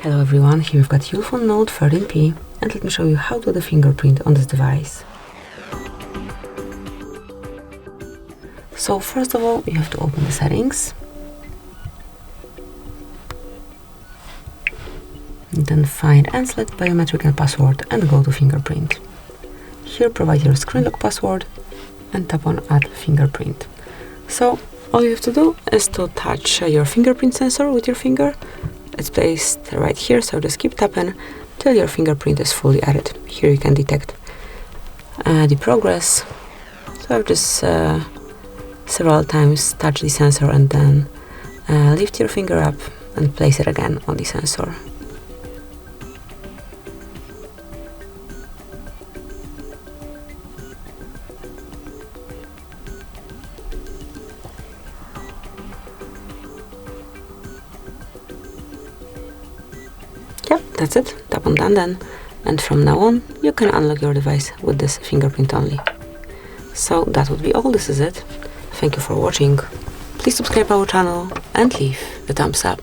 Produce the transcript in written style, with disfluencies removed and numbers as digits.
Hello everyone, here we've got ULEFONE Note 13P, and let me show you how to do the fingerprint on this device. So first of all, you have to open the settings, and then find and select biometric and password and go to fingerprint. Here provide your screen lock password and tap on add fingerprint. So all you have to do is to touch your fingerprint sensor with your finger. It's placed right here, so just keep tapping till your fingerprint is fully added. Here you can detect the progress. So I've just several times touched the sensor and then lift your finger up and place it again on the sensor. Yep, that's it. Tap on done then, and from now on you can unlock your device with this fingerprint only. So that would be all. This is it. Thank you for watching. Please subscribe our channel and leave a thumbs up.